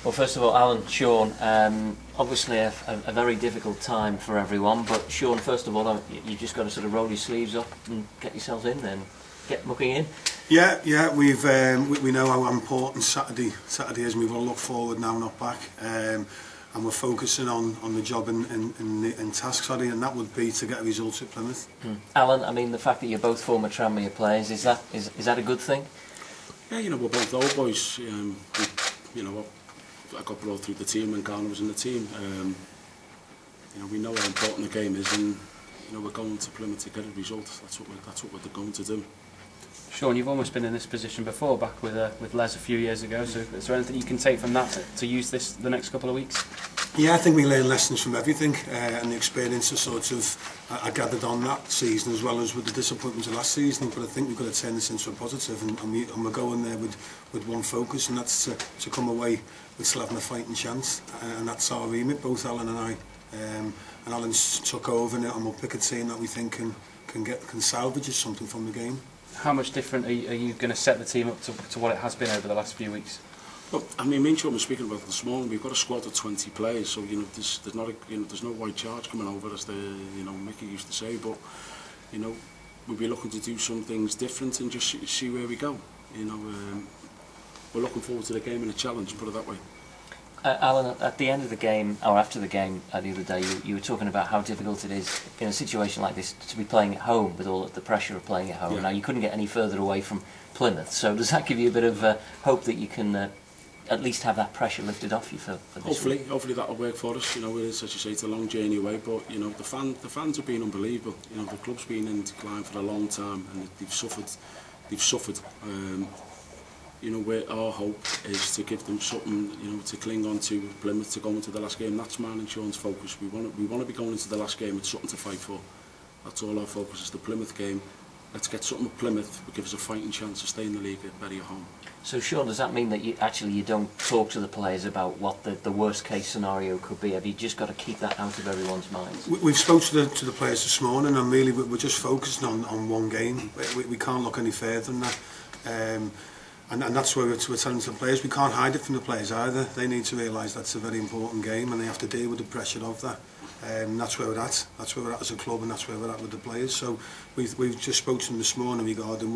Well, first of all, Alan, Sean, obviously a very difficult time for everyone, but Sean, first of all, you just got to sort of roll your sleeves up and get yourselves in then, get mucking in. Yeah, we know how important Saturday is, and we've got to look forward now, not back. And we're focusing on the job in task, sorry, and that would be to get a result at Plymouth. Alan, I mean, the fact that you're both former Tranmere players, is that a good thing? Yeah, you know, we're both old boys. You know, I got brought through the team when Garner was in the team. You know, we know how important the game is, and you know, we're going to Plymouth to get a result. That's what we're going to do. Sean, you've almost been in this position before, back with Les a few years ago. So, is there anything you can take from that to use the next couple of weeks? Yeah, I think we learn lessons from everything, and the experiences sort of I gathered on that season as well as with the disappointments of last season. But I think we've got to turn this into a positive, and we're going there with one focus, and that's to come away with still having a fighting chance, and that's our remit, both Alan and I. And Alan's took over now, and we'll pick a team that we think can salvage something from the game. How much different are you going to set the team up to what it has been over the last few weeks? Well, I mean, me and Sean were speaking about it this morning. We've got a squad of 20 players, so you know, there's no white charge coming over, as Mickey used to say. But you know, we'll be looking to do some things different and just see where we go. You know, we're looking forward to the game and a challenge. Put it that way. Alan, at the end of the game, or after the game the other day, you were talking about how difficult it is in a situation like this to be playing at home with all the pressure of playing at home. Yeah. Now, you couldn't get any further away from Plymouth, so does that give you a bit of hope that you can at least have that pressure lifted off you for this week? Hopefully that'll work for us. You know, it is, as you say, it's a long journey away, but you know, the fans have been unbelievable. You know, the club's been in decline for a long time, and they've suffered. You know, our hope is to give them something, you know, to cling on to Plymouth to go into the last game. That's mine and Sean's focus. We want to be going into the last game with something to fight for. That's all our focus is the Plymouth game. Let's get something at Plymouth that gives us a fighting chance to stay in the league at Bury at home. So, Sean, does that mean that you don't talk to the players about what the worst case scenario could be? Have you just got to keep that out of everyone's minds? We've spoken to the players this morning, and really we're just focusing on one game. We can't look any further than that. And that's where we're telling the players, we can't hide it from the players either. They need to realise that's a very important game, and they have to deal with the pressure of that. That's where we're at. That's where we're at as a club, and that's where we're at with the players. So we've just spoken to them this morning regarding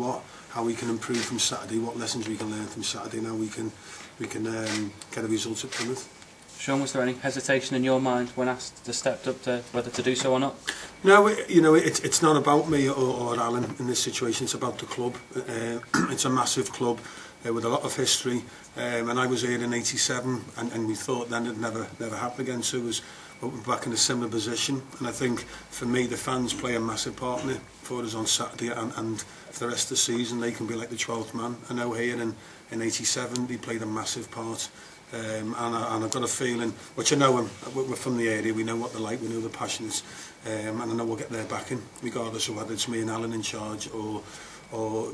how we can improve from Saturday, what lessons we can learn from Saturday, and how we can get a result at Plymouth. Sean, was there any hesitation in your mind when asked to step up to whether to do so or not? No, you know, it's not about me or Alan in this situation. It's about the club. It's a massive club with a lot of history. And I was here in '87, and we thought then it'd never happen again. So we're back in a similar position. And I think for me, the fans play a massive part in it for us on Saturday, and for the rest of the season, they can be like the 12th man. I know here in '87, they played a massive part. And I've got a feeling, which I know we're from the area, we know what they're like, we know the passions, and I know we'll get their backing, regardless of whether it's me and Alan in charge or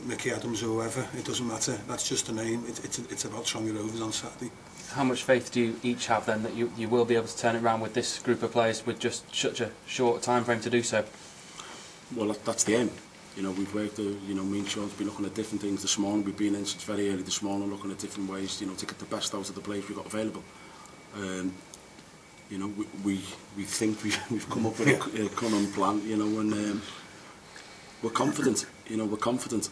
Mickey Adams or whoever. It doesn't matter. That's just a name. It's about Tranmere Rovers on Saturday. How much faith do you each have then that you will be able to turn it around with this group of players with just such a short time frame to do so? Well, that's the aim. You know, we've worked, you know, me and Sean's been looking at different things this morning. We've been in since very early this morning looking at different ways, you know, to get the best out of the players we've got available. You know, we think we've come up with a common plan, you know, and we're confident, you know, we're confident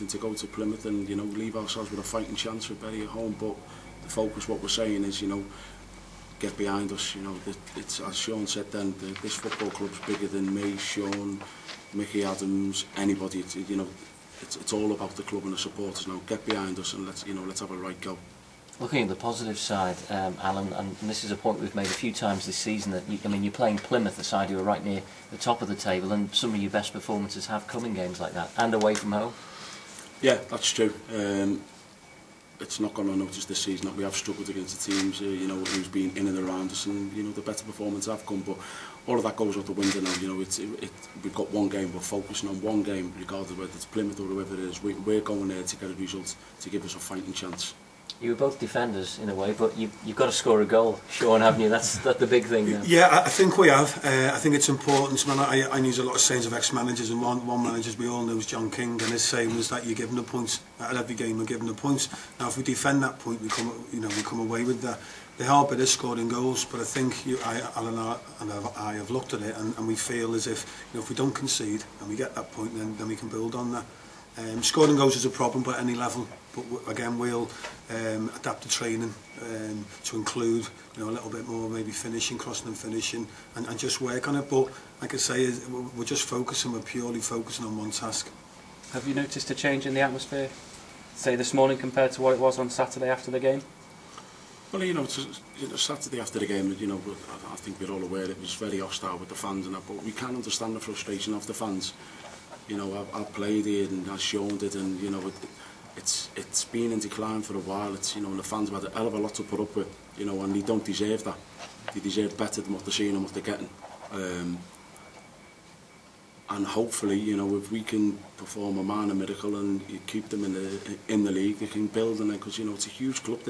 to go to Plymouth and, you know, leave ourselves with a fighting chance for Bury at home. But the focus, what we're saying is, you know, get behind us. You know, it's, as Sean said then, this football club's bigger than me, Sean, Mickey Adams, anybody. It's all about the club and the supporters now. Get behind us and let's have a right go. Looking at the positive side, Alan, and this is a point we've made a few times this season, that you're playing Plymouth, the side who are right near the top of the table, and some of your best performances have come in games like that, and away from home. Yeah, that's true. It's not gone unnoticed this season that we have struggled against the teams, you know, who's been in and around us, and you know the better performances have come. But all of that goes out the window now. You know, we've got one game. We're focusing on one game, regardless of whether it's Plymouth or whoever it is. We're going there to get a result to give us a fighting chance. You were both defenders in a way, but you've got to score a goal, Sean, haven't you? That's the big thing now. Yeah, I think we have. I think it's important. Man, I use a lot of sayings of ex-managers, and one manager we all know is John King, and his saying was that you're given a point at every game. We're given a point. Now, if we defend that point, we come away with that. The hard bit is scoring goals, but I think Alan and I have looked at it, and we feel as if if we don't concede and we get that point, then we can build on that. Scoring goals is a problem at any level, but again we'll adapt the training to include a little bit more maybe finishing, crossing and finishing, and just work on it. But like I say, we're just focusing, we're purely focusing on one task. Have you noticed a change in the atmosphere, say this morning compared to what it was on Saturday after the game? Well, Saturday after the game, I think we're all aware it was very hostile with the fans and that, but we can understand the frustration of the fans. I've played here and I've shown it, and it's been in decline for a while. It's and the fans have had a hell of a lot to put up with, and they don't deserve that. They deserve better than what they're seeing and what they're getting. And hopefully, if we can perform a minor miracle and keep them in the league, they can build on it, because it's a huge club.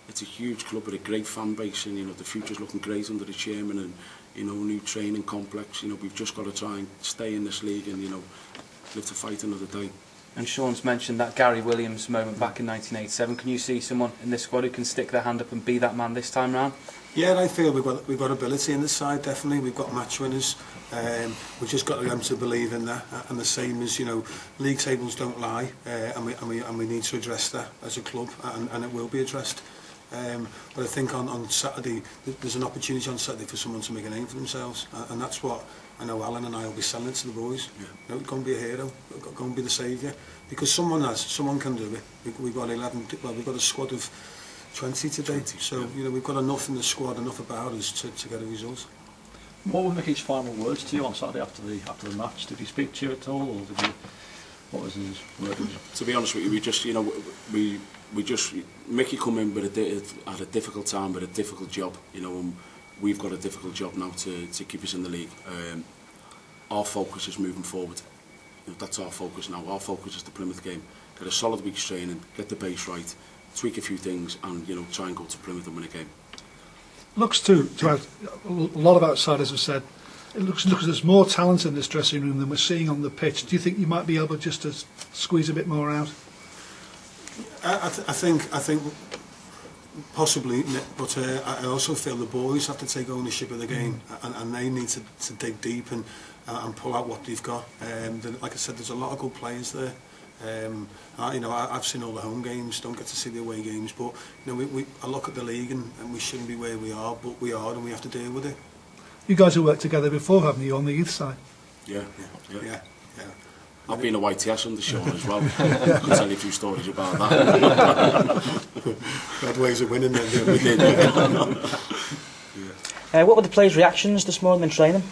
It's a huge club with a great fan base, and the future's looking great under the chairman, and new training complex. We've just got to try and stay in this league and live to fight another day. And Sean's mentioned that Gary Williams moment back in 1987. Can you see someone in this squad who can stick their hand up and be that man this time round? Yeah, I feel we've got ability in this side. Definitely, we've got match winners. We've just got them to believe in that, and the same as league tables don't lie, and we need to address that as a club, and it will be addressed. But I think on Saturday, there's an opportunity on Saturday for someone to make a name for themselves, and that's what I know Alan and I will be selling to the boys. Yeah. Go and be a hero, go and be the saviour, because someone can do it. We've got 11. Well, we've got a squad of 20 today, so we've got enough in the squad, enough about us to get a result. What were Mickey's final words to you on Saturday after the match? Did he speak to you at all, or what was his word? To be honest with you, we just Mickey come in at a difficult time with a difficult job, and we've got a difficult job now to keep us in the league. Our focus is moving forward. That's our focus now. Our focus is the Plymouth game. Get a solid week's training, get the base right, tweak a few things, and try and go to Plymouth and win a game. Looks to have, a lot of outsiders have said, it looks as there's more talent in this dressing room than we're seeing on the pitch. Do you think you might be able just to squeeze a bit more out? I think possibly, but I also feel the boys have to take ownership of the game, and they need to dig deep and pull out what they've got. Like I said, there's a lot of good players there. I've seen all the home games, don't get to see the away games, but I look at the league and we shouldn't be where we are, but we are, and we have to deal with it. You guys have worked together before, haven't you, on the youth side? Yeah. I've Yeah. been a YTS under Sean as well. I can tell you a few stories about that. We had ways of winning then, didn't we? We did. What were the players' reactions this morning in training?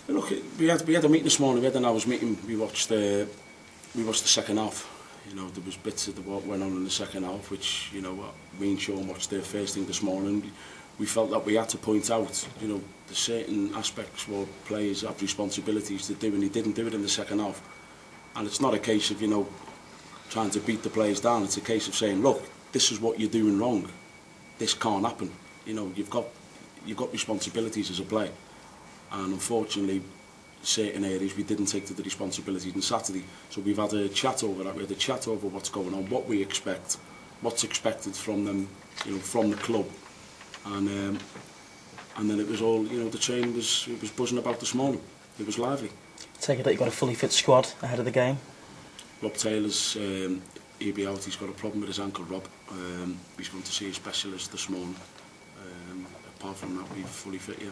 Look, we had a meeting this morning. We had an hour's meeting. We watched the second half. There was bits of what went on in the second half, which me and Sean watched the first thing this morning. We felt that we had to point out, the certain aspects where players have responsibilities to do, and he didn't do it in the second half. And it's not a case of trying to beat the players down. It's a case of saying, look, this is what you're doing wrong. This can't happen. You've got responsibilities as a player. And unfortunately, certain areas we didn't take to the responsibilities on Saturday. So we've had a chat over that. We had a chat over what's going on, what we expect, what's expected from them, from the club. And then it was all, the train was buzzing about this morning. It was lively. Take it that you've got a fully fit squad ahead of the game. Rob Taylor's he'll be out. He's got a problem with his ankle, Rob. He's going to see a specialist this morning. Apart from that, we're fully fit, yeah.